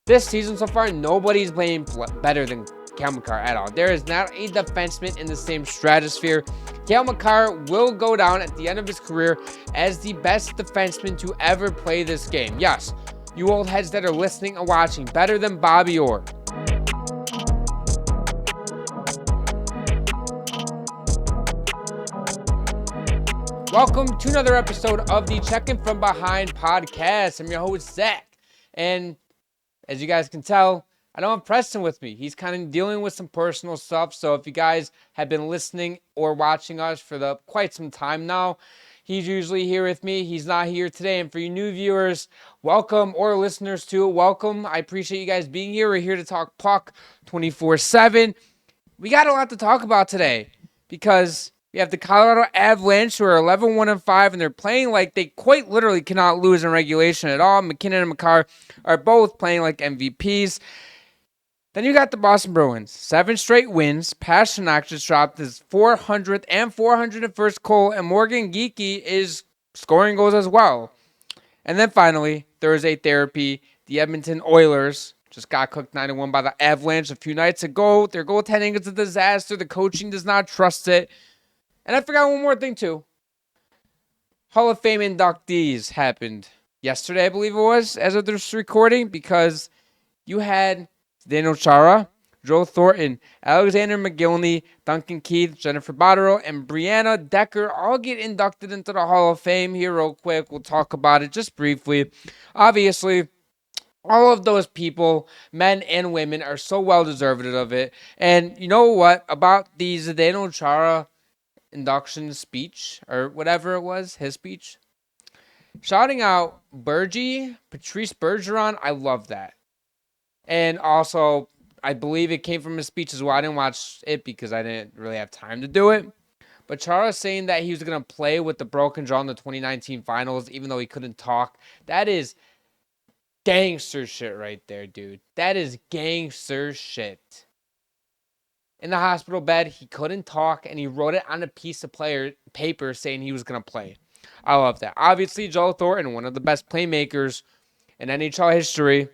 This season so far, nobody's playing better than Cale Makar at all. There is not a defenseman in the same stratosphere. Cale Makar will go down at the end of his career as the best defenseman to ever play this game. Yes, you old heads that are listening and watching, better than Bobby Orr. Welcome to another episode of the Checking From Behind podcast. I'm your host, Zach. And as you guys can tell, I don't have Preston with me. He's kind of dealing with some personal stuff. So if you guys have been listening or watching us for quite some time now, he's usually here with me. He's not here today. And for you new viewers, welcome, or listeners too, welcome. I appreciate you guys being here. We're here to talk puck 24/7. We got a lot to talk about today because we have the Colorado Avalanche, who are 11-1-5, and they're playing like they quite literally cannot lose in regulation at all. McKinnon and Makar are both playing like MVPs. Then you got the Boston Bruins. 7 straight wins. Pastrnak just dropped his 400th and 401st goal, and Morgan Geekie is scoring goals as well. And then finally, Thursday therapy, the Edmonton Oilers just got cooked 9-1 by the Avalanche a few nights ago. Their goaltending is a disaster. The coaching does not trust it. And I forgot one more thing, too. Hall of Fame inductees happened yesterday, I believe it was, as of this recording, because you had Daniel Chara, Joe Thornton, Alexander McGillney, Duncan Keith, Jennifer Botterill, and Brianna Decker all get inducted into the Hall of Fame here real quick. We'll talk about it just briefly. Obviously, all of those people, men and women, are so well-deserved of it. And you know what? About the Zdeno Chara induction speech, or whatever it was, his speech, shouting out Patrice Bergeron, I love that. And also, I believe it came from his speech as well. I didn't watch it because I didn't really have time to do it. But Chara saying that he was going to play with the broken jaw in the 2019 finals, even though he couldn't talk, that is gangster shit right there, dude. That is gangster shit. In the hospital bed, he couldn't talk, and he wrote it on a piece of paper saying he was going to play. I love that. Obviously, Joe Thornton, one of the best playmakers in NHL history.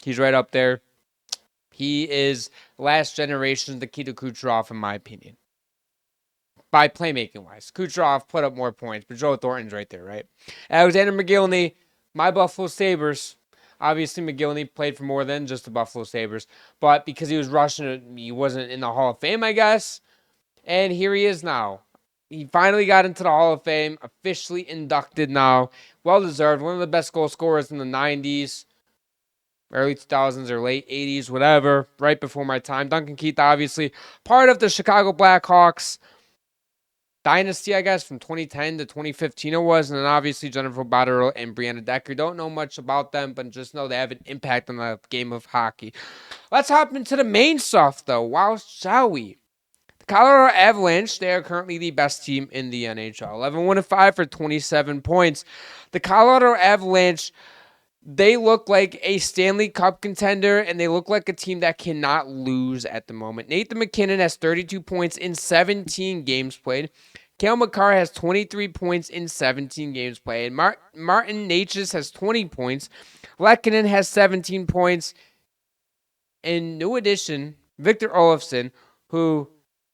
He's right up there. He is last generation Nikita Kucherov, in my opinion. By playmaking-wise. Kucherov put up more points, but Joe Thornton's right there, right? Alexander McGillney, my Buffalo Sabres. Obviously, McGillney played for more than just the Buffalo Sabres. But because he was Russian, he wasn't in the Hall of Fame, I guess. And here he is now. He finally got into the Hall of Fame, officially inducted now. Well-deserved. One of the best goal scorers in the 90s, early 2000s or late 80s, whatever. Right before my time. Duncan Keith, obviously, part of the Chicago Blackhawks dynasty, I guess, from 2010 to 2015 it was. And then obviously Jennifer Botterill and Brianna Decker. Don't know much about them, but just know they have an impact on the game of hockey. Let's hop into the main stuff, though. Wow, shall we? The Colorado Avalanche, they are currently the best team in the NHL. 11-1-5 for 27 points. The Colorado Avalanche, they look like a Stanley Cup contender, and they look like a team that cannot lose at the moment. Nathan McKinnon has 32 points in 17 games played. Cale Makar has 23 points in 17 games played. Martin Necas has 20 points. Lehkonen has 17 points. And new addition, Victor Olofsson, who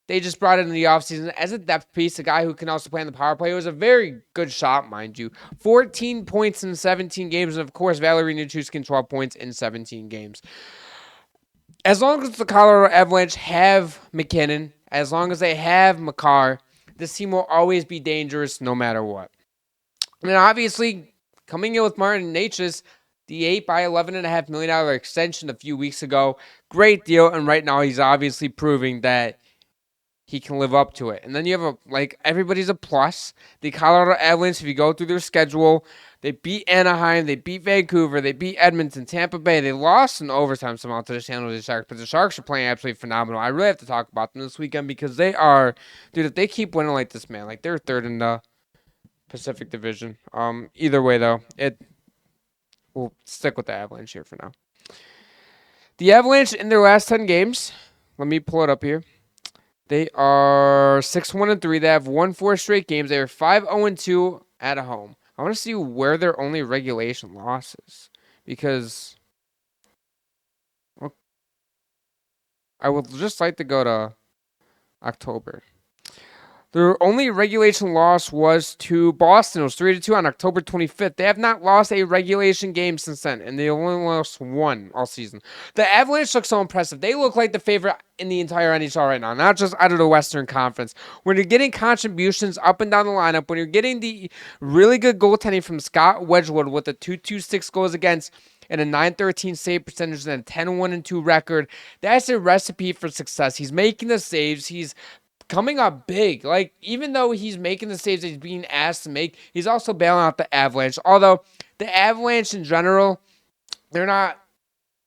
they just brought in the offseason as a depth piece, a guy who can also play on the power play. It was a very good shot, mind you. 14 points in 17 games. And, of course, Valeri Nichushkin, 12 points in 17 games. As long as the Colorado Avalanche have McKinnon, as long as they have Makar, this team will always be dangerous no matter what. And obviously, coming in with Martin Necas, the $8 by $11.5 million extension a few weeks ago, great deal. And right now, he's obviously proving that he can live up to it. And then you have everybody's a plus. The Colorado Avalanche, if you go through their schedule, they beat Anaheim, they beat Vancouver, they beat Edmonton, Tampa Bay. They lost in overtime somehow to the San Jose Sharks, but the Sharks are playing absolutely phenomenal. I really have to talk about them this weekend because they are, dude, if they keep winning like this, man, like they're third in the Pacific Division. Either way, though, we'll stick with the Avalanche here for now. The Avalanche in their last 10 games, let me pull it up here. They are 6-1-3. They have won 4 straight games. They are 5-0-2 at home. I want to see where their only regulation losses, because I would just like to go to October. Their only regulation loss was to Boston. It was 3-2 on October 25th. They have not lost a regulation game since then, and they only lost one all season. The Avalanche look so impressive. They look like the favorite in the entire NHL right now, not just out of the Western Conference. When you're getting contributions up and down the lineup, when you're getting the really good goaltending from Scott Wedgwood with a 2.26 goals against and a 913 save percentage and a 10-1-2 record, that's a recipe for success. He's making the saves. He's coming up big. Like, even though he's making the saves that he's being asked to make, he's also bailing out the Avalanche. Although, the Avalanche in general, they're not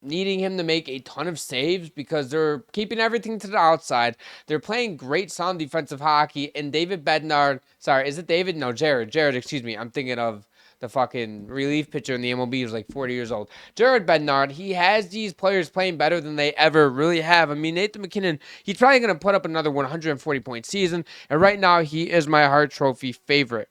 needing him to make a ton of saves because they're keeping everything to the outside. They're playing great sound defensive hockey, and David Bednar, sorry, is it David? No, Jared, excuse me. I'm thinking of the fucking relief pitcher in the MLB who's like 40 years old. Jared Bednar, he has these players playing better than they ever really have. I mean, Nathan MacKinnon, he's probably going to put up another 140-point season, and right now he is my Hart Trophy favorite.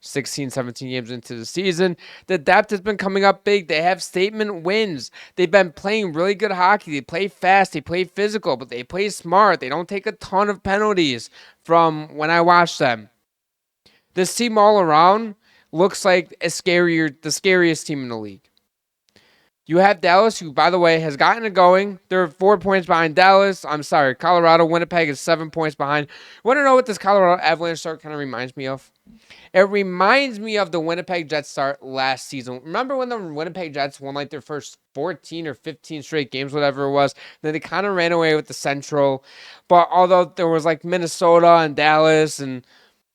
16, 17 games into the season. The depth has been coming up big. They have statement wins. They've been playing really good hockey. They play fast. They play physical, but they play smart. They don't take a ton of penalties from when I watch them. This team all around looks like the scariest team in the league. You have Dallas, who, by the way, has gotten it going. They're 4 points behind Dallas. I'm sorry, Colorado. Winnipeg is 7 points behind. Want to know what this Colorado Avalanche start kind of reminds me of? It reminds me of the Winnipeg Jets start last season. Remember when the Winnipeg Jets won like their first 14 or 15 straight games, whatever it was? Then they kind of ran away with the Central. But although there was like Minnesota and Dallas, and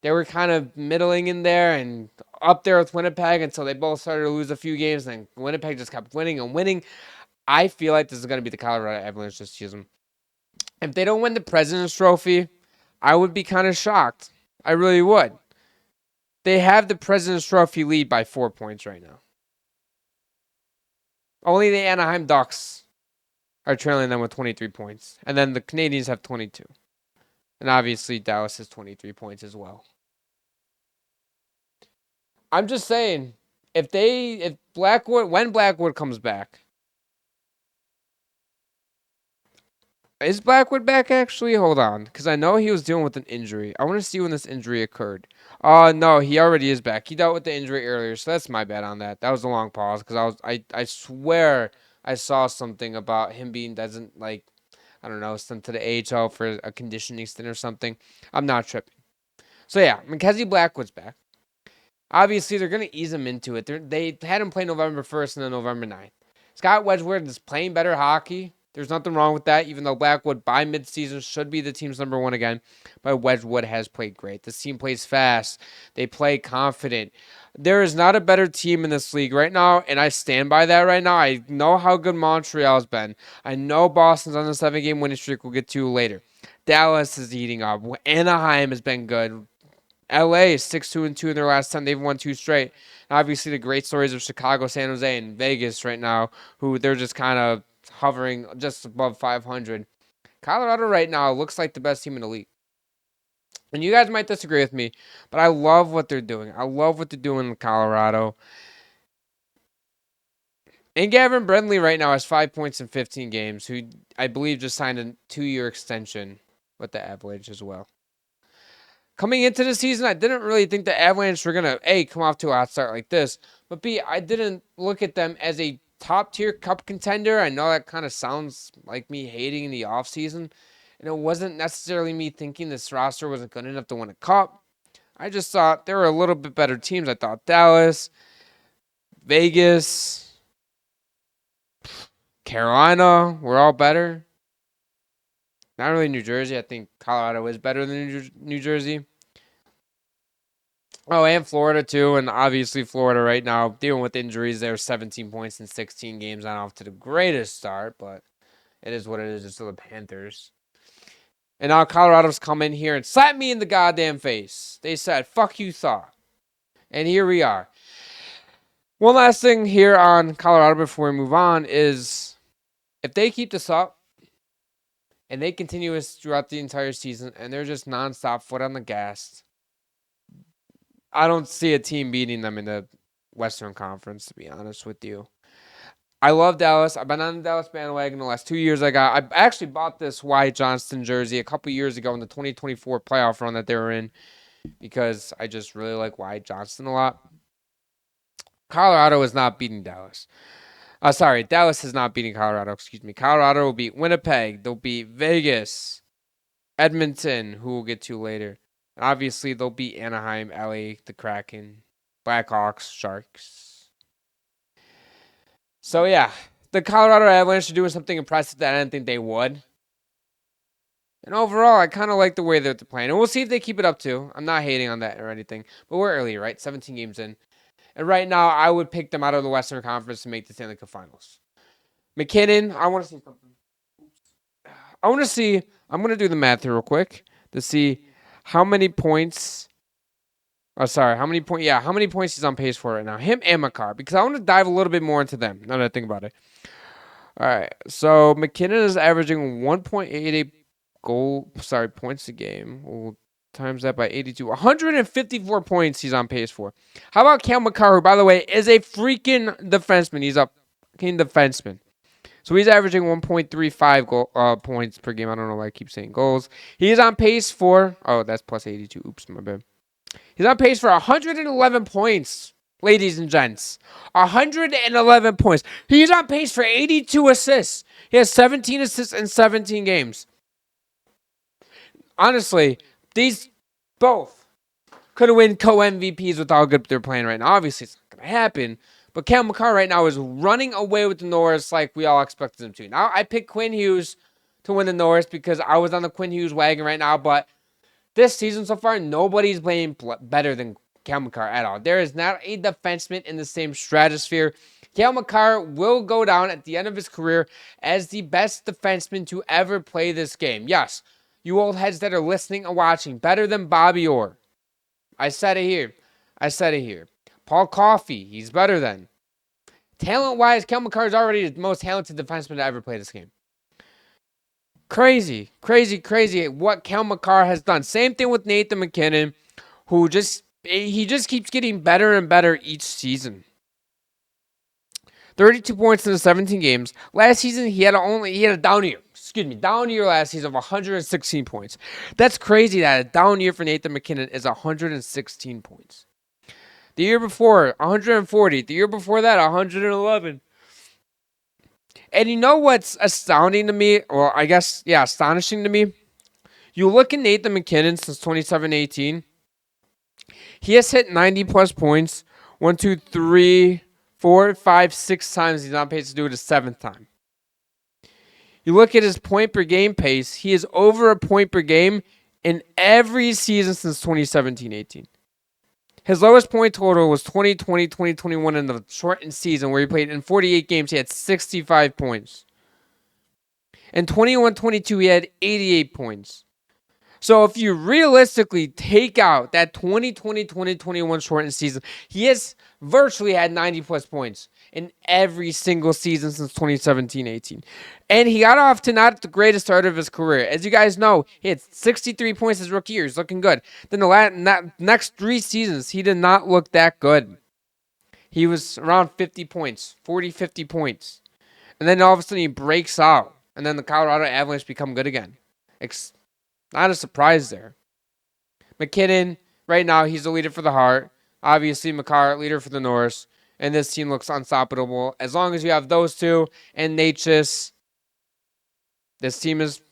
they were kind of middling in there and up there with Winnipeg until they both started to lose a few games. And then Winnipeg just kept winning and winning. I feel like this is going to be the Colorado Avalanche this season. If they don't win the President's Trophy, I would be kind of shocked. I really would. They have the President's Trophy lead by 4 points right now. Only the Anaheim Ducks are trailing them with 23 points. And then the Canadiens have 22. And obviously Dallas has 23 points as well. I'm just saying, when Blackwood comes back. Is Blackwood back actually? Hold on, because I know he was dealing with an injury. I want to see when this injury occurred. No, he already is back. He dealt with the injury earlier, so that's my bad on that. That was a long pause because I swear I saw something about him being I don't know, sent to the AHL for a conditioning stint or something. I'm not tripping. So yeah, Mackenzie Blackwood's back. Obviously, they're going to ease him into it. They had him play November 1st and then November 9th. Scott Wedgwood is playing better hockey. There's nothing wrong with that, even though Blackwood by midseason should be the team's number one again. But Wedgwood has played great. This team plays fast. They play confident. There is not a better team in this league right now, and I stand by that right now. I know how good Montreal's been. I know Boston's on the 7-game winning streak we'll get to later. Dallas is eating up. Anaheim has been good. LA is 6-2-2 in their last 10. They've won 2 straight. And obviously, the great stories of Chicago, San Jose, and Vegas right now, who they're just kind of hovering just above 500. Colorado right now looks like the best team in the league. And you guys might disagree with me, but I love what they're doing. I love what they're doing in Colorado. And Gavin Brindley right now has 5 points in 15 games, who I believe just signed a 2-year extension with the Avalanche as well. Coming into the season, I didn't really think the Avalanche were going to, A, come off to a hot start like this, but B, I didn't look at them as a top-tier cup contender. I know that kind of sounds like me hating in the offseason, and it wasn't necessarily me thinking this roster wasn't good enough to win a cup. I just thought there were a little bit better teams. I thought Dallas, Vegas, Carolina were all better. Not really New Jersey. I think Colorado is better than New Jersey. Oh, and Florida too. And obviously Florida right now dealing with injuries. They're 17 points in 16 games. Not off to the greatest start, but it is what it is. It's still the Panthers. And now Colorado's come in here and slapped me in the goddamn face. They said, fuck you thought. And here we are. One last thing here on Colorado before we move on is if they keep this up, and they continue this throughout the entire season, and they're just nonstop foot on the gas, I don't see a team beating them in the Western Conference, to be honest with you. I love Dallas. I've been on the Dallas bandwagon the last 2 years. I actually bought this Wyatt Johnston jersey a couple years ago in the 2024 playoff run that they were in because I just really like Wyatt Johnston a lot. Colorado is not beating Dallas. Dallas is not beating Colorado. Excuse me. Colorado will beat Winnipeg. They'll beat Vegas, Edmonton, who we'll get to later. And obviously, they'll beat Anaheim, LA, the Kraken, Blackhawks, Sharks. So, yeah, the Colorado Avalanche are doing something impressive that I didn't think they would. And overall, I kind of like the way that they're playing. And we'll see if they keep it up, too. I'm not hating on that or anything. But we're early, right? 17 games in. And right now, I would pick them out of the Western Conference to make the Stanley Cup Finals. McKinnon, I want to see something. I'm going to do the math here real quick to see how many points. How many points he's on pace for right now? Him and Makar, because I want to dive a little bit more into them now that I think about it. All right, so McKinnon is averaging 1.88 points a game. We'll times that by 82. 154 points he's on pace for. How about Cale Makar, who, by the way, is a freaking defenseman. He's a fucking defenseman. So he's averaging 1.35 points per game. I don't know why I keep saying goals. He is on pace for... Oh, that's plus 82. Oops, my bad. He's on pace for 111 points, ladies and gents. 111 points. He's on pace for 82 assists. He has 17 assists in 17 games. Honestly, these both could have won co-MVPs with how good they're playing right now. Obviously, it's not going to happen. But Cale Makar right now is running away with the Norris like we all expected him to. Now, I picked Quinn Hughes to win the Norris because I was on the Quinn Hughes wagon right now. But this season so far, nobody's playing better than Cale Makar at all. There is not a defenseman in the same stratosphere. Cale Makar will go down at the end of his career as the best defenseman to ever play this game. Yes, you old heads that are listening and watching, better than Bobby Orr. I said it here. Paul Coffey, he's better than. Talent-wise, Cale Makar is already the most talented defenseman to ever play this game. Crazy what Cale Makar has done. Same thing with Nathan MacKinnon, who just keeps getting better and better each season. 32 points in the 17 games. Last season, he had a down year. Down year last season of 116 points. That's crazy that a down year for Nathan MacKinnon is 116 points. The year before, 140. The year before that, 111. And you know what's astounding to me? Well, I guess, yeah, astonishing to me? You look at Nathan MacKinnon since 2017. He has hit 90-plus points 1, 2, 3, 4, 5, 6 times. He's on pace to do it a 7th time. You look at his point-per-game pace. He is over a point per game in every season since 2017-18. His lowest point total was 2020, 2021 in the shortened season where he played in 48 games. He had 65 points. In 21-22, he had 88 points. So if you realistically take out that 2020-2021 shortened season, he has virtually had 90-plus points in every single season since 2017-18. And he got off to not the greatest start of his career. As you guys know, he had 63 points his rookie year. He's looking good. Then the next 3 seasons, he did not look that good. He was around 50 points, 40, 50 points. And then all of a sudden he breaks out. And then the Colorado Avalanche become good again. Not a surprise there. MacKinnon, right now, he's the leader for the Heart. Obviously, Makar, leader for the Norris. And this team looks unstoppable. As long as you have those two and Natchez, this team is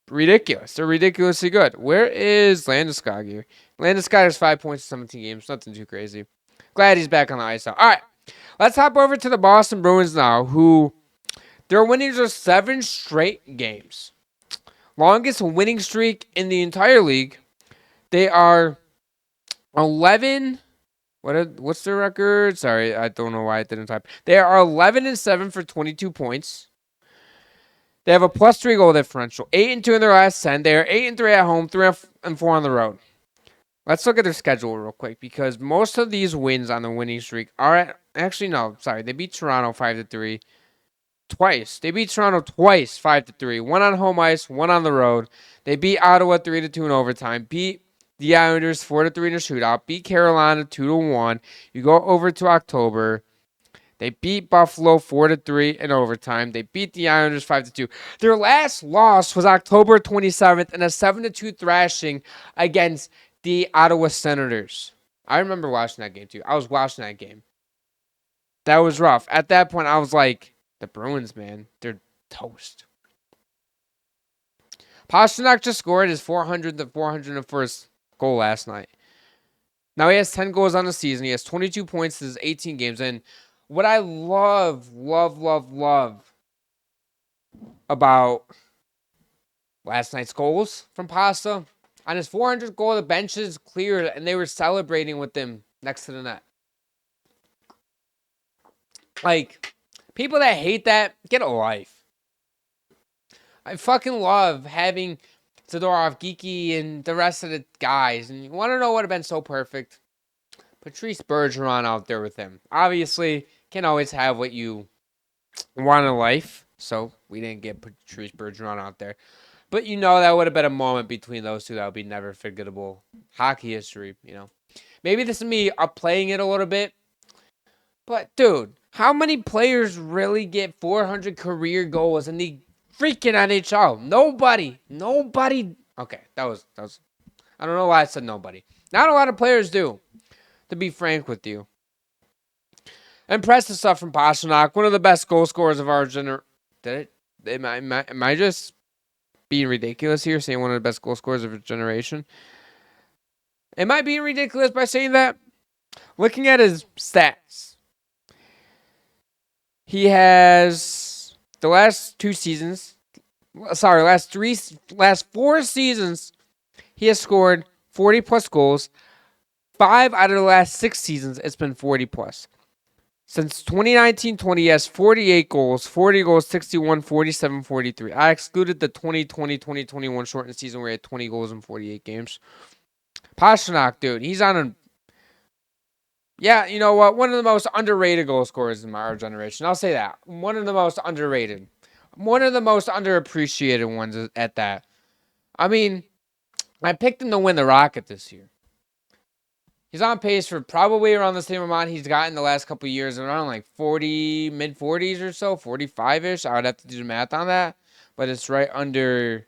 ridiculous. They're ridiculously good. Where is Landeskog here? Landeskog has 5 points in 17 games. Nothing too crazy. Glad he's back on the ice now. All right. Let's hop over to the Boston Bruins now, who their winnings are 7 straight games. Longest winning streak in the entire league. They are 11... What's their record? Sorry, I don't know why I didn't type. They are 11-7 for 22 points. They have a +3 goal differential. 8-2 in their last 10. They are 8-3 at home, 3-4 on the road. Let's look at their schedule real quick because most of these wins on the winning streak are they beat Toronto 5-3 twice. They beat Toronto twice 5-3. One on home ice, one on the road. They beat Ottawa 3-2 in overtime. Beat the Islanders 4-3 in a shootout. Beat Carolina 2-1. You go over to October. They beat Buffalo 4-3 in overtime. They beat the Islanders 5-2. Their last loss was October 27th in a 7-2 thrashing against the Ottawa Senators. I remember watching that game too. I was watching that game. That was rough. At that point, I was like, the Bruins, man, they're toast. Pastrnak just scored his 400th and 401st goal last night. Now he has 10 goals on the season. He has 22 points in his 18 games. And what I love about last night's goals from Pasta, on his 400th goal, the benches cleared and they were celebrating with him next to the net. Like, people that hate that, get a life. I fucking love having Zadorov, Geeky, and the rest of the guys. And you want to know what would have been so perfect? Patrice Bergeron out there with him. Obviously, can't always have what you want in life. So we didn't get Patrice Bergeron out there. But you know that would have been a moment between those two that would be never forgettable. Hockey history, you know. Maybe this is me upplaying it a little bit. But, dude, how many players really get 400 career goals in the freaking NHL? Nobody. Okay, that was. I don't know why I said nobody. Not a lot of players do, to be frank with you. Impressive stuff from Pastrnak, one of the best goal scorers of our generation. Am I just being ridiculous here, saying one of the best goal scorers of our generation? Am I being ridiculous by saying that? Looking at his stats, he has the last 4 seasons, he has scored 40 plus goals. 5 out of the last 6 seasons, it's been 40 plus. Since 2019-20, he has 48 goals, 40 goals, 61, 47, 43. I excluded the 2020-2021 shortened season where he had 20 goals in 48 games. Pastrnak, dude, he's on a... Yeah, you know what? One of the most underrated goal scorers in our generation. I'll say that. One of the most underrated. One of the most underappreciated ones at that. I mean, I picked him to win the Rocket this year. He's on pace for probably around the same amount he's gotten the last couple of years, around like 40, mid-40s or so, 45-ish. I would have to do the math on that, but it's right under...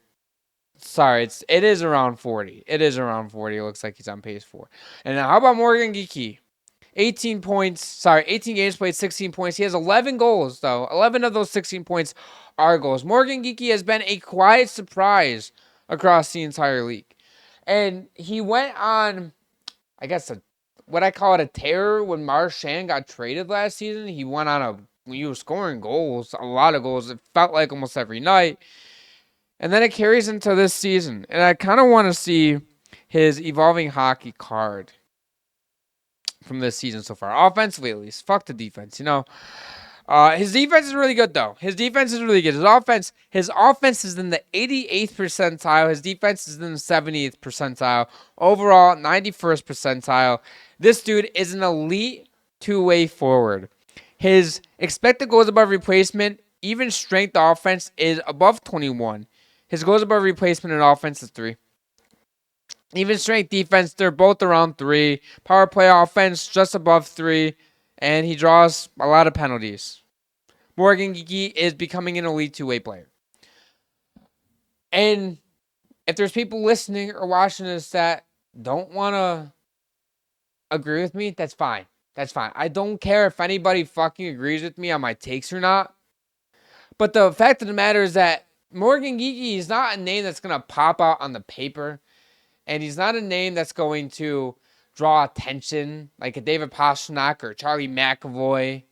Sorry, it is around 40. It is around 40. It looks like he's on pace for. And now how about Morgan Geekie? 18 games played, 16 points. He has 11 goals, though. 11 of those 16 points are goals. Morgan Geekie has been a quiet surprise across the entire league. And he went on, I guess, what I call it a tear when Marchand got traded last season. He went on when he was scoring goals, a lot of goals. It felt like almost every night. And then it carries into this season. And I kind of want to see his evolving hockey card from this season so far. Offensively, at least. Fuck the defense, you know. His defense is really good, though. His defense is really good. His offense is in the 88th percentile. His defense is in the 70th percentile. Overall, 91st percentile. This dude is an elite two-way forward. His expected goals above replacement, even strength offense, is above 21. His goals above replacement in offense is 3. Even strength defense, they're both around 3. Power play offense, just above 3. And he draws a lot of penalties. Morgan Geekie is becoming an elite two-way player. And if there's people listening or watching this that don't want to agree with me, that's fine. That's fine. I don't care if anybody fucking agrees with me on my takes or not. But the fact of the matter is that Morgan Geekie is not a name that's going to pop out on the paper. And he's not a name that's going to draw attention like a David Pastrnak or Charlie McAvoy.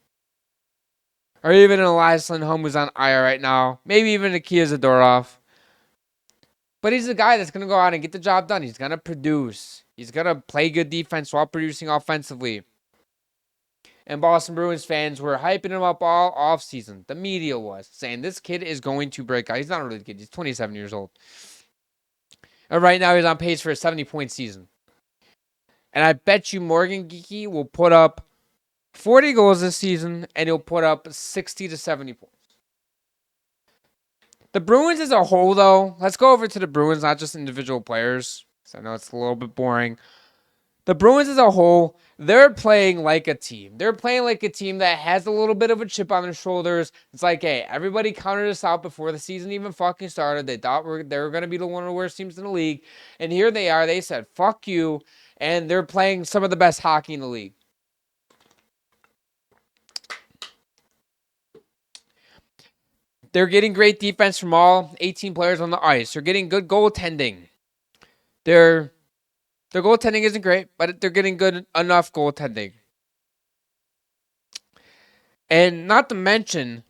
Or even an Elias Lindholm who's on IR right now. Maybe even a Kia Zadorov. But he's the guy that's going to go out and get the job done. He's going to produce. He's going to play good defense while producing offensively. And Boston Bruins fans were hyping him up all offseason. The media was saying this kid is going to break out. He's not a really kid. He's 27 years old. And right now he's on pace for a 70-point season. And I bet you Morgan Geekie will put up 40 goals this season, and he'll put up 60 to 70 points. The Bruins as a whole, though, let's go over to the Bruins, not just individual players, because I know it's a little bit boring. the Bruins as a whole, they're playing like a team. They're playing like a team that has a little bit of a chip on their shoulders. It's like, hey, everybody counted us out before the season even fucking started. They thought they were going to be one of the worst teams in the league. And here they are. They said, fuck you. And they're playing some of the best hockey in the league. They're getting great defense from all 18 players on the ice. They're getting good goaltending. Their goaltending isn't great, but they're getting good enough goaltending. And not to mention,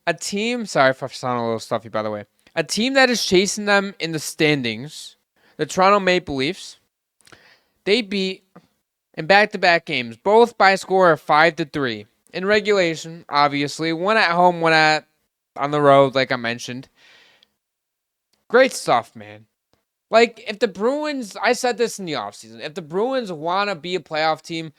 a team, sorry if I sound a little stuffy, by the way, a team that is chasing them in the standings, the Toronto Maple Leafs, they beat in back-to-back games, both by a score of 5-3. In regulation, obviously, one at home, one on the road, like I mentioned. Great stuff, man. Like, if the Bruins, I said this in the offseason, if the Bruins want to be a playoff team,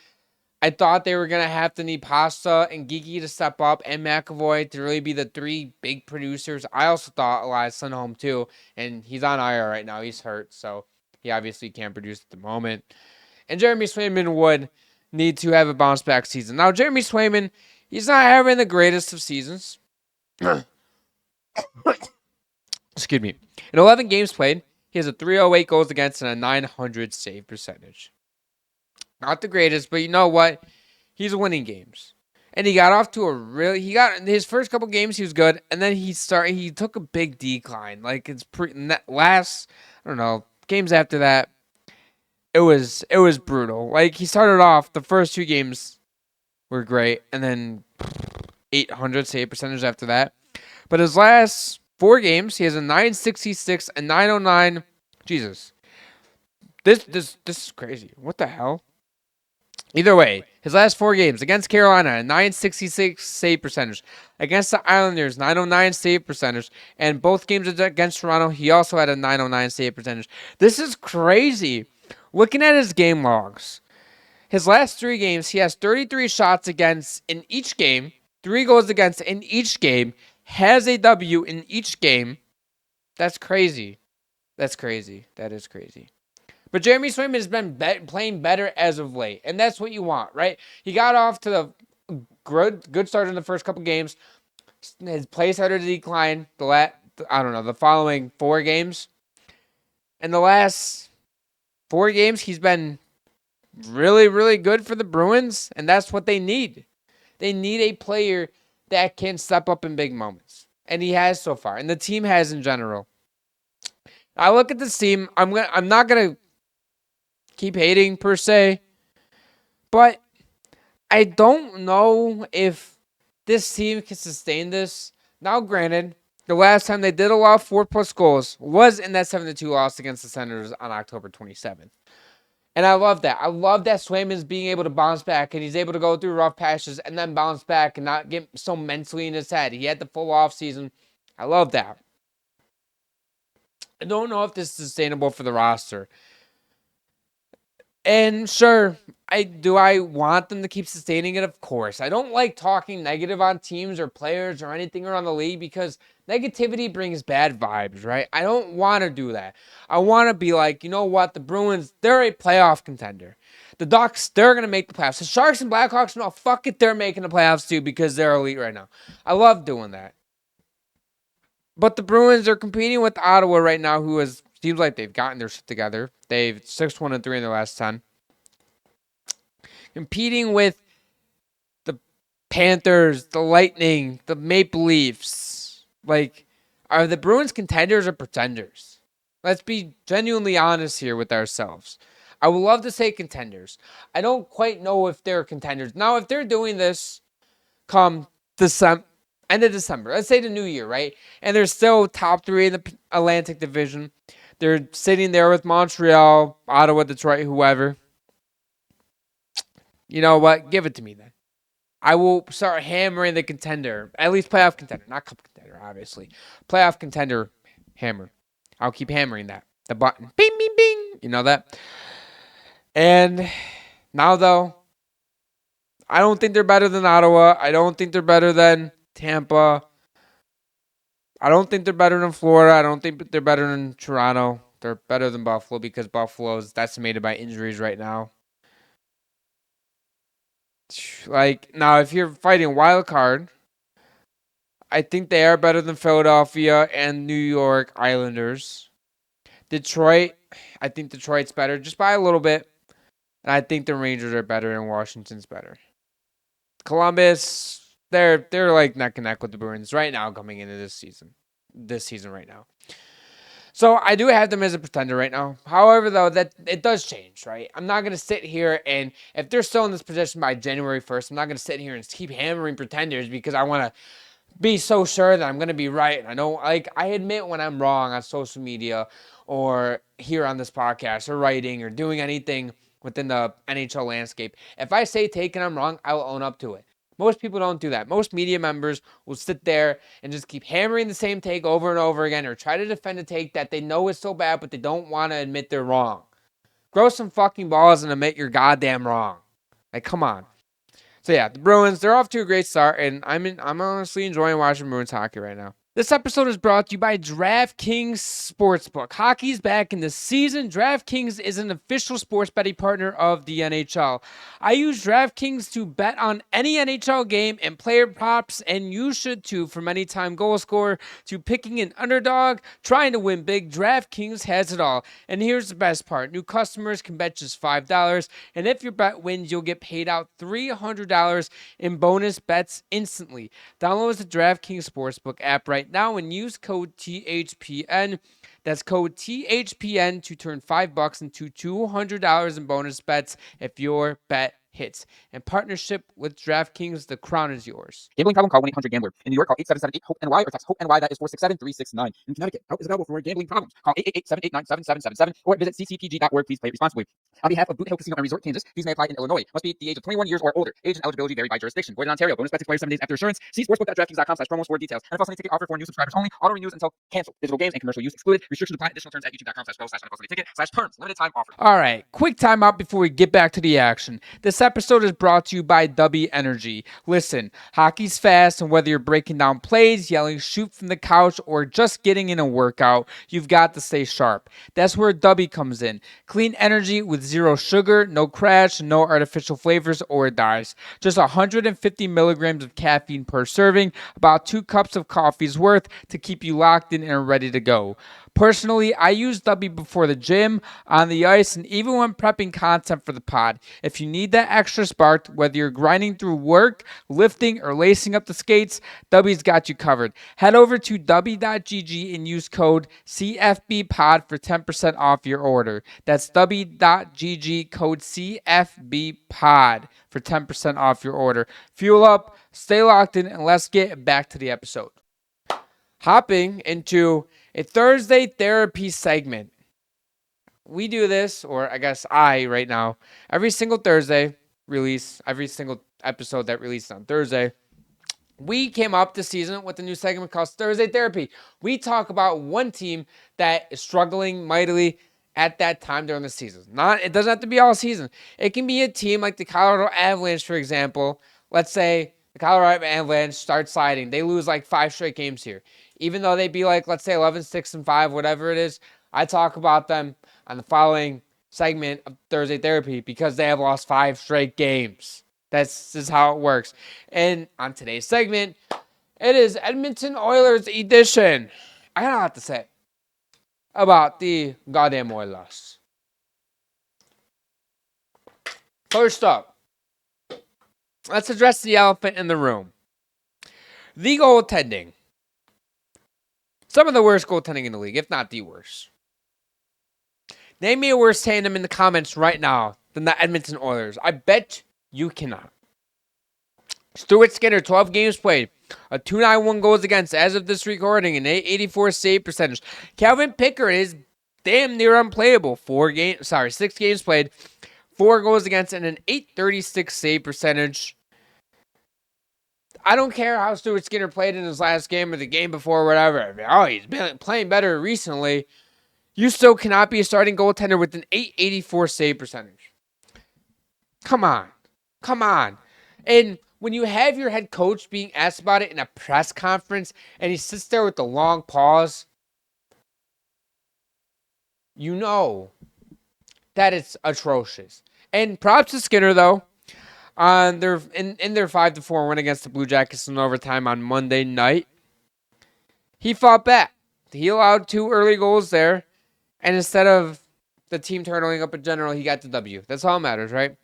I thought they were going to have to need Pasta and Geeky to step up and McAvoy to really be the three big producers. I also thought Elias Lindholm too, and he's on IR right now. He's hurt, so he obviously can't produce at the moment. And Jeremy Swayman would need to have a bounce back season. Now, Jeremy Swayman, he's not having the greatest of seasons. Excuse me. In 11 games played, he has a 308 goals against and a 900 save percentage. Not the greatest, but you know what? He's winning games. And he got off to he got his first couple games he was good, and then he took a big decline. Like it's last, I don't know, games after that, it was brutal. Like he started off the first 2 games were great, and then 800 save percentage after that. But his last 4 games, he has a 966, a 909. Jesus. This is crazy. What the hell? Either way, his last 4 games against Carolina, a 966 save percentage. Against the Islanders, 909 save percentage. And both games against Toronto, he also had a 909 save percentage. This is crazy. Looking at his game logs, his last 3 games, he has 33 shots against in each game, 3 goals against in each game, has a W in each game. That's crazy. That's crazy. That is crazy. But Jeremy Swayman has been playing better as of late, and that's what you want, right? He got off to the good start in the first couple games. His play started to decline the following 4 games. In the last 4 games, he's been really, really good for the Bruins, and that's what they need. They need a player that can step up in big moments, and he has so far, and the team has in general. I look at this team. I'm not gonna keep hating per se, but I don't know if this team can sustain this. Now, granted, the last time they did allow 4+ goals was in that 7-2 loss against the Senators on October 27th. And I love that. I love that Swayman's being able to bounce back and he's able to go through rough patches and then bounce back and not get so mentally in his head. He had the full off season. I love that. I don't know if this is sustainable for the roster. And sure, I want them to keep sustaining it? Of course. I don't like talking negative on teams or players or anything around the league because negativity brings bad vibes, right? I don't want to do that. I want to be like, you know what? The Bruins, they're a playoff contender. The Ducks, they're going to make the playoffs. The Sharks and Blackhawks, no, fuck it, they're making the playoffs too because they're elite right now. I love doing that. But the Bruins are competing with Ottawa right now, who seems like they've gotten their shit together. They've 6-1-3 in their last 10. Competing with the Panthers, the Lightning, the Maple Leafs. Like, are the Bruins contenders or pretenders? Let's be genuinely honest here with ourselves. I would love to say contenders. I don't quite know if they're contenders. Now, if they're doing this come end of December, let's say the new year, right? And they're still top 3 in the Atlantic Division. They're sitting there with Montreal, Ottawa, Detroit, whoever. You know what? Give it to me then. I will start hammering the contender. At least playoff contender. Not cup contender, obviously. Playoff contender hammer. I'll keep hammering that. The button. Bing, bing, bing. You know that? And now, though, I don't think they're better than Ottawa. I don't think they're better than Tampa. I don't think they're better than Florida. I don't think they're better than Toronto. They're better than Buffalo because Buffalo is decimated by injuries right now. Like, now, if you're fighting wild card, I think they are better than Philadelphia and New York Islanders. Detroit, I think Detroit's better just by a little bit. And I think the Rangers are better and Washington's better. Columbus, they're like neck and neck with the Bruins right now coming into this season. This season right now. So I do have them as a pretender right now. However, though, that it does change, right? I'm not going to sit here and if they're still in this position by January 1st, I'm not going to sit here and keep hammering pretenders because I want to be so sure that I'm going to be right. I know, like, I admit when I'm wrong on social media or here on this podcast or writing or doing anything within the NHL landscape. If I say take and I'm wrong, I will own up to it. Most people don't do that. Most media members will sit there and just keep hammering the same take over and over again or try to defend a take that they know is so bad, but they don't want to admit they're wrong. Grow some fucking balls and admit you're goddamn wrong. Like, come on. So yeah, the Bruins, they're off to a great start, and I'm honestly enjoying watching Bruins hockey right now. This episode is brought to you by DraftKings Sportsbook. Hockey's back in the season. DraftKings is an official sports betting partner of the NHL. I use DraftKings to bet on any NHL game and player props, and you should too. From anytime goal scorer to picking an underdog, trying to win big, DraftKings has it all. And here's the best part. New customers can bet just $5, and if your bet wins, you'll get paid out $300 in bonus bets instantly. Download the DraftKings Sportsbook app right now and use code THPN. That's code THPN to turn $5 into $200 in bonus bets if your bet hits. In partnership with DraftKings, the crown is yours. Gambling problem? Call 1-800-GAMBLER. In New York, call 877-8-HOPE-NY or text HOPE-NY. That is 467-369. In Connecticut, help is available for gambling problems. Call 888-789-7777 or visit ccpg.org. Please play responsibly. On behalf of Boot Hill Casino and Resort, Kansas, fees may apply in Illinois. Must be the age of 21 years or older. Age and eligibility vary by jurisdiction. Void in Ontario. Bonus bets expire 7 days after assurance. See sportsbook.draftkings.com/promos for details. NFL Sunday ticket offer for new subscribers only. Auto renews until canceled. Digital games and commercial use excluded. Restrictions apply. Additional terms at youtube.com/go/NFL Sunday ticket/terms. Limited time offer. All right, quick timeout before we get back to the action. This episode is brought to you by W Energy. Listen, hockey's fast, and whether you're breaking down plays, yelling shoot from the couch, or just getting in a workout, you've got to stay sharp. That's where W comes in. Clean energy with zero sugar, no crash, no artificial flavors or dyes. Just 150 milligrams of caffeine per serving, about 2 cups of coffee's worth to keep you locked in and ready to go. Personally, I use W before the gym, on the ice, and even when prepping content for the pod. If you need that extra spark, whether you're grinding through work, lifting, or lacing up the skates, W's got you covered. Head over to W.GG and use code CFB Pod for 10% off your order. That's W.GG, code CFB Pod for 10% off your order. Fuel up, stay locked in, and let's get back to the episode. Hopping into a Thursday therapy segment. We do this, or I guess I right now, every single Thursday release, every single episode that released on Thursday. We came up this season with a new segment called Thursday Therapy. We talk about one team that is struggling mightily at that time during the season. It doesn't have to be all season. It can be a team like the Colorado Avalanche, for example. Let's say the Colorado Avalanche start sliding. They lose like 5 straight games here. Even though they'd be like, let's say 11-6-5, whatever it is, I talk about them on the following segment of Thursday Therapy because they have lost 5 straight games. This is how it works. And on today's segment, it is Edmonton Oilers edition. I got a lot to say about the goddamn Oilers. First up, let's address the elephant in the room. The goaltending. Some of the worst goaltending in the league, if not the worst. Name me a worse tandem in the comments right now than the Edmonton Oilers. I bet you cannot. Stuart Skinner, 12 games played, a 291 goals against as of this recording, an 884 save percentage. Calvin Pickard is damn near unplayable. 6 games played, 4 goals against, and an 836 save percentage. I don't care how Stuart Skinner played in his last game or the game before or whatever. He's been playing better recently. You still cannot be a starting goaltender with an 884 save percentage. Come on. And when you have your head coach being asked about it in a press conference and he sits there with the long pause, you know that it's atrocious. And props to Skinner, though. on their in their 5-4 win against the Blue Jackets in overtime on Monday night. He fought back. He allowed 2 early goals there, and instead of the team turtling up in general, he got the W. That's all that matters, right?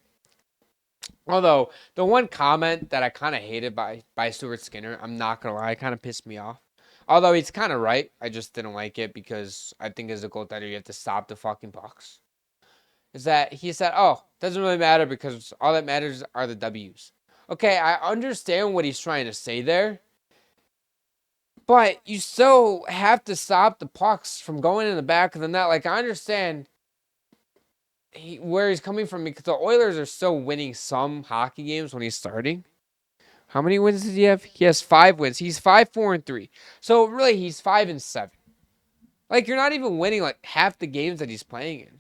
Although the one comment that I kind of hated by Stuart Skinner, I'm not gonna lie, kind of pissed me off. Although he's kind of right, I just didn't like it because I think as a goaltender you have to stop the fucking pucks. Is that he said, "Oh, doesn't really matter because all that matters are the W's." Okay, I understand what he's trying to say there, but you still have to stop the pucks from going in the back of the net. Like I understand where he's coming from because the Oilers are still winning some hockey games when he's starting. How many wins does he have? He has 5 wins. He's 5-4-3. So really, he's 5-7. Like you're not even winning like half the games that he's playing in.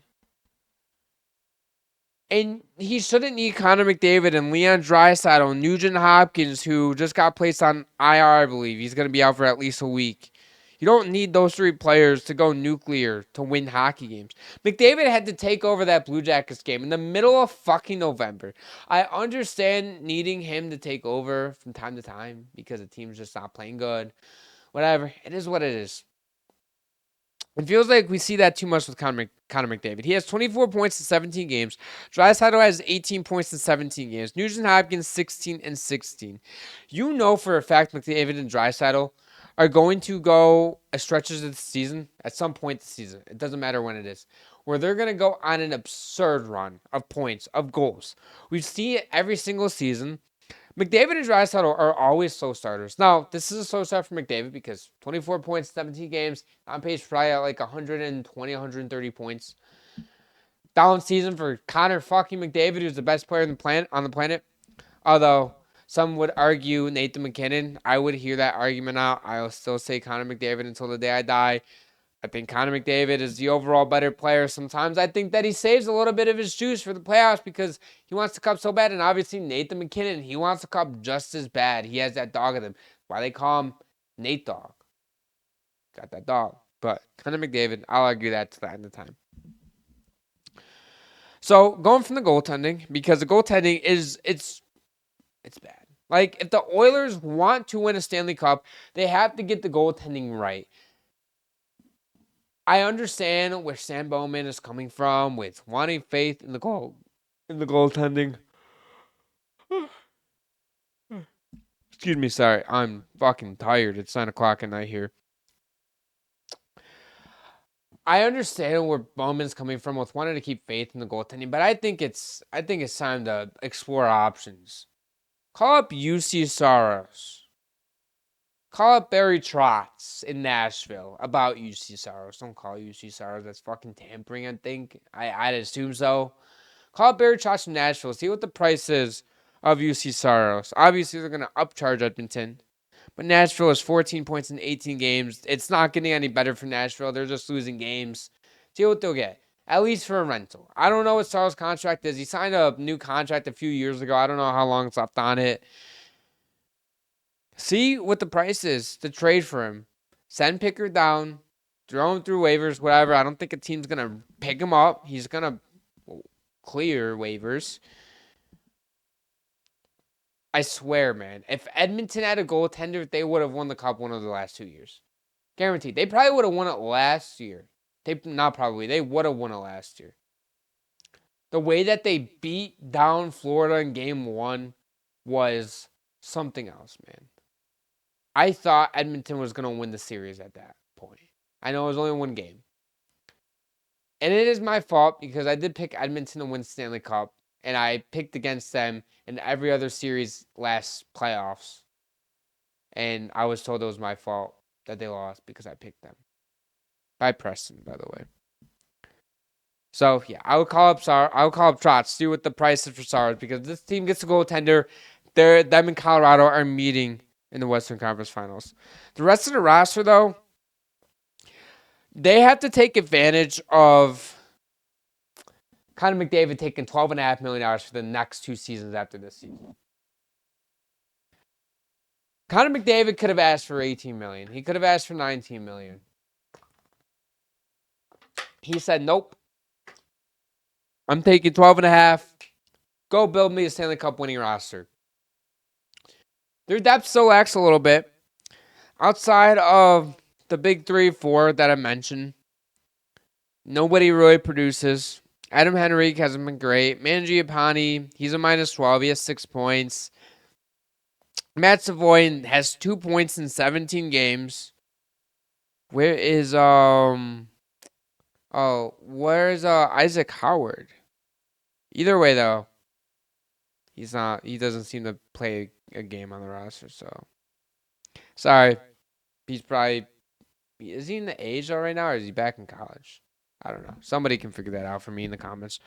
And he shouldn't need Connor McDavid and Leon Draisaitl and Nugent Hopkins, who just got placed on IR, I believe. He's going to be out for at least a week. You don't need those 3 players to go nuclear to win hockey games. McDavid had to take over that Blue Jackets game in the middle of fucking November. I understand needing him to take over from time to time because the team's just not playing good. Whatever. It is what it is. It feels like we see that too much with Connor McDavid. He has 24 points in 17 games. Draisaitl has 18 points in 17 games. Nugent Hopkins 16 and 16. You know for a fact McDavid and Draisaitl are going to go as stretches of the season at some point this season. It doesn't matter when it is. Where they're going to go on an absurd run of points, of goals. We've seen it every single season. McDavid and Draisaitl are always slow starters. Now, this is a slow start for McDavid because 24 points, 17 games, on pace for probably at like 120, 130 points. Down season for Connor fucking McDavid, who's the best player on the planet. Although some would argue Nathan McKinnon. I would hear that argument out. I'll still say Connor McDavid until the day I die. I think Connor McDavid is the overall better player. Sometimes I think that he saves a little bit of his juice for the playoffs because he wants the cup so bad. And obviously Nathan McKinnon, he wants the cup just as bad. He has that dog in him. Why they call him Nate Dogg. Got that dog. But Connor McDavid, I'll argue that to the end of time. So going from the goaltending, because the goaltending it's bad. Like if the Oilers want to win a Stanley Cup, they have to get the goaltending right. I understand where Sam Bowman is coming from with wanting faith in the goaltending. Excuse me, sorry. I'm fucking tired. It's 9 o'clock at night here. I understand where Bowman's coming from with wanting to keep faith in the goaltending, but I think it's time to explore options. Call up UC Saros. Call up Barry Trotz in Nashville about UC Saros. Don't call UC Saros. That's fucking tampering, I think. I'd assume so. Call up Barry Trotz from Nashville. See what the price is of UC Saros. Obviously, they're going to upcharge Edmonton. But Nashville is 14 points in 18 games. It's not getting any better for Nashville. They're just losing games. See what they'll get. At least for a rental. I don't know what Saros' contract is. He signed a new contract a few years ago. I don't know how long it's left on it. See what the price is to trade for him. Send Pickard down. Throw him through waivers, whatever. I don't think a team's going to pick him up. He's going to clear waivers. I swear, man. If Edmonton had a goaltender, they would have won the cup one of the last 2 years. Guaranteed. They probably would have won it last year. They would have won it last year. The way that they beat down Florida in game 1 was something else, man. I thought Edmonton was going to win the series at that point. I know it was only 1 game. And it is my fault because I did pick Edmonton to win Stanley Cup. And I picked against them in every other series last playoffs. And I was told it was my fault that they lost because I picked them. By Preston, by the way. So, yeah, I would call up Trotz, see what the price is for Saros, because this team gets a goaltender. Them and Colorado are meeting in the Western Conference Finals. The rest of the roster, though, they have to take advantage of Connor McDavid taking $12.5 million for the next 2 seasons after this season. Connor McDavid could have asked for $18 million. He could have asked for $19 million. He said, nope. I'm taking 12.5. Go build me a Stanley Cup winning roster. Their depth still lacks a little bit. Outside of the big 3, 4 that I mentioned, nobody really produces. Adam Henrique hasn't been great. Mangiapane, he's a -12. He has 6 points. Matt Savoy has 2 points in 17 games. Where's Isaac Howard? Either way, though, he doesn't seem to play a game on the roster, so sorry. He's probably, is he in the AHL right now, or is he back in college? I don't know. Somebody can figure that out for me in the comments.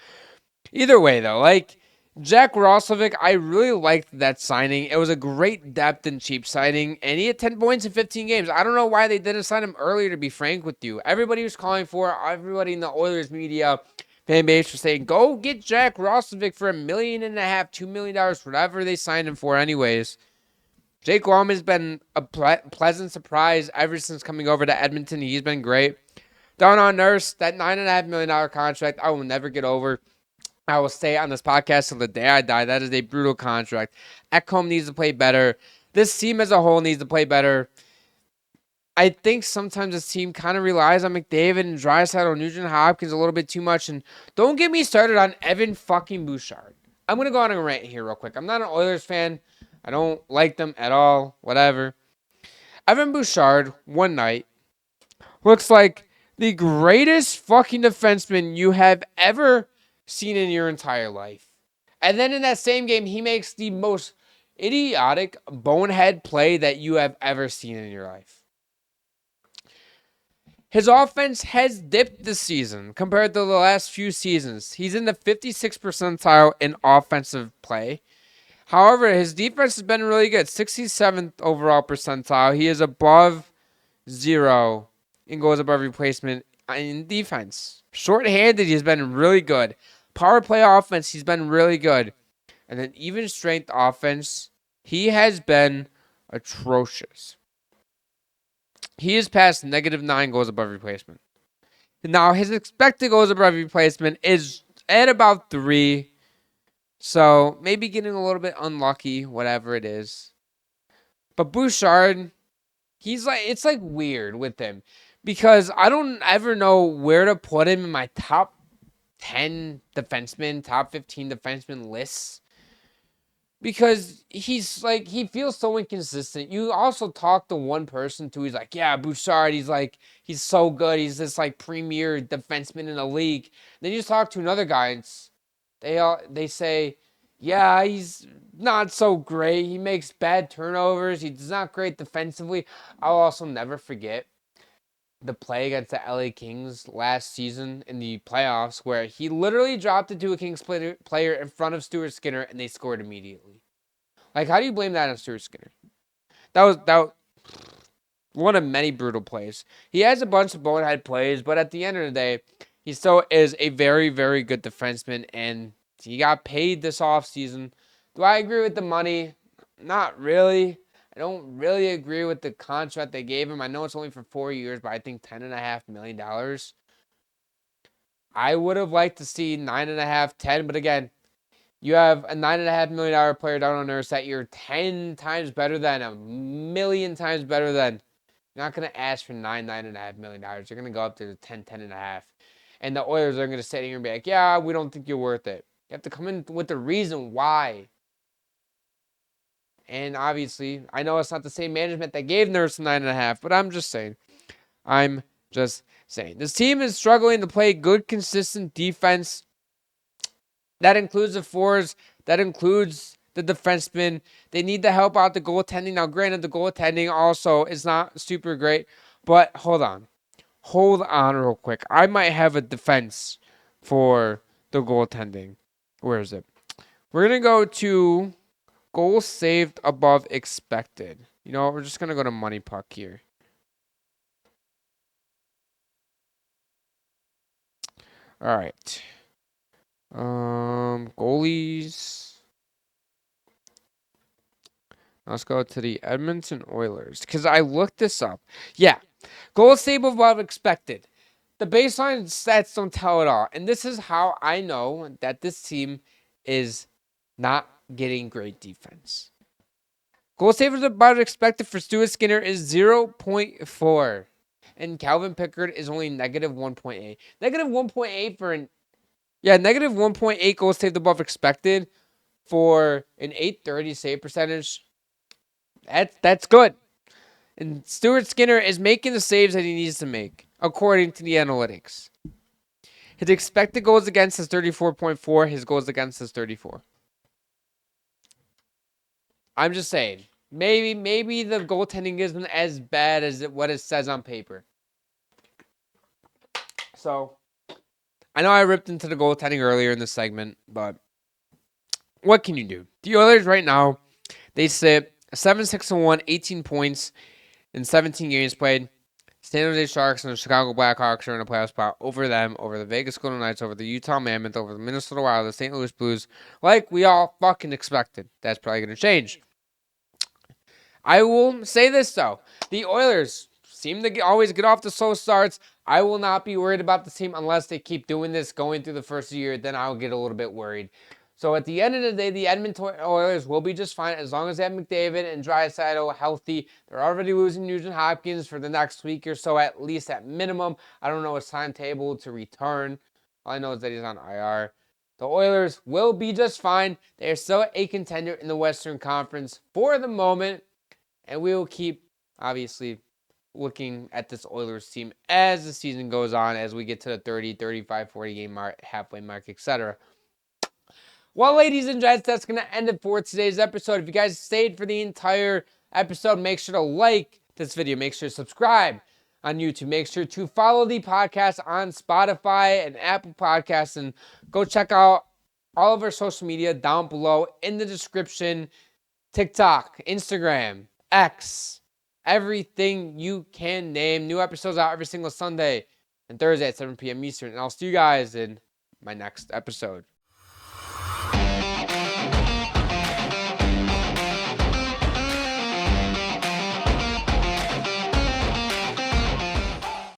Either way, though, like Jack Roslovic, I really liked that signing. It was a great depth and cheap signing, and he had 10 points in 15 games. I don't know why they didn't sign him earlier, to be frank with you. Everybody was calling for, everybody in the Oilers media fan base was saying, go get Jack Roslovic for $1.5 million, $2 million, whatever they signed him for anyways. Jake Walman has been a pleasant surprise ever since coming over to Edmonton. He's been great. Darnell Nurse, that $9.5 million contract, I will never get over. I will stay on this podcast till the day I die. That is a brutal contract. Ekholm needs to play better. This team as a whole needs to play better. I think sometimes this team kind of relies on McDavid and Draisaitl, Nugent Hopkins a little bit too much. And don't get me started on Evan fucking Bouchard. I'm going to go on a rant here real quick. I'm not an Oilers fan. I don't like them at all. Whatever. Evan Bouchard, one night, looks like the greatest fucking defenseman you have ever seen in your entire life. And then in that same game, he makes the most idiotic bonehead play that you have ever seen in your life. His offense has dipped this season compared to the last few seasons. He's in the 56th percentile in offensive play. However, his defense has been really good. 67th overall percentile. He is above 0 in goals above replacement in defense. Short-handed, he's been really good. Power play offense, he's been really good. And then even strength offense, he has been atrocious. He is past -9 goals above replacement. Now, his expected goals above replacement is at about 3. So, maybe getting a little bit unlucky, whatever it is. But Bouchard, it's like weird with him. Because I don't ever know where to put him in my top 10 defensemen, top 15 defenseman lists. Because he's like, he feels so inconsistent. You also talk to one person too. He's like, yeah, Bouchard, he's so good. He's this like premier defenseman in the league. Then you talk to another guy and they say, yeah, he's not so great. He makes bad turnovers. He's not great defensively. I'll also never forget the play against the LA Kings last season in the playoffs where he literally dropped it to a Kings player in front of Stuart Skinner and they scored immediately. Like, how do you blame that on Stuart Skinner? That was one of many brutal plays. He has a bunch of bonehead plays, but at the end of the day, he still is a very, very good defenseman, and he got paid this offseason. Do I agree with the money? Not really. I don't really agree with the contract they gave him. I know it's only for 4 years, but I think $10.5 million. I would have liked to see 9.5, 10, but again, you have a $9.5 million player down on Earth that you're 10 times better than, a million times better than. You're not going to ask for $9.5 million. You're going to go up to 10, 10.5. And the Oilers are going to sit here and be like, yeah, we don't think you're worth it. You have to come in with the reason why. And obviously, I know it's not the same management that gave Nurse 9.5, but I'm just saying. This team is struggling to play good, consistent defense. That includes the forwards. That includes the defensemen. They need to help out the goaltending. Now, granted, the goaltending also is not super great, but hold on. Hold on real quick. I might have a defense for the goaltending. Where is it? We're going to go to goals saved above expected. You know what? We're just going to go to Money Puck here. All right. Goalies. Let's go to the Edmonton Oilers because I looked this up. Yeah, goals saved above expected. The baseline stats don't tell it all, and this is how I know that this team is not getting great defense. Goal savers above expected for Stuart Skinner is 0.4. And Calvin Pickard is only negative 1.8. Negative 1.8 for negative 1.8 goals saved above expected for an .830 save percentage. That's good. And Stuart Skinner is making the saves that he needs to make, according to the analytics. His expected goals against is 34.4. His goals against is 34. I'm just saying. Maybe the goaltending isn't as bad as what it says on paper. So, I know I ripped into the goaltending earlier in the segment, but what can you do? The Oilers right now, they sit 7-6-1, 18 points in 17 games played. San Jose Sharks and the Chicago Blackhawks are in a playoff spot over them, over the Vegas Golden Knights, over the Utah Mammoth, over the Minnesota Wild, the St. Louis Blues, like we all fucking expected. That's probably going to change. I will say this, though. The Oilers seem to always get off the slow starts. I will not be worried about the team unless they keep doing this going through the first year. Then I'll get a little bit worried. So at the end of the day, the Edmonton Oilers will be just fine as long as they have McDavid and Draisaitl healthy. They're already losing Nugent Hopkins for the next week or so, at least at minimum. I don't know his timetable to return. All I know is that he's on IR. The Oilers will be just fine. They are still a contender in the Western Conference for the moment. And we will keep, obviously, looking at this Oilers team as the season goes on, as we get to the 30, 35, 40 game mark, halfway mark, etc. Well, ladies and gents, that's going to end it for today's episode. If you guys stayed for the entire episode, make sure to like this video. Make sure to subscribe on YouTube. Make sure to follow the podcast on Spotify and Apple Podcasts. And go check out all of our social media down below in the description. TikTok, Instagram, X, everything you can name. New episodes out every single Sunday and Thursday at 7 p.m. Eastern. And I'll see you guys in my next episode.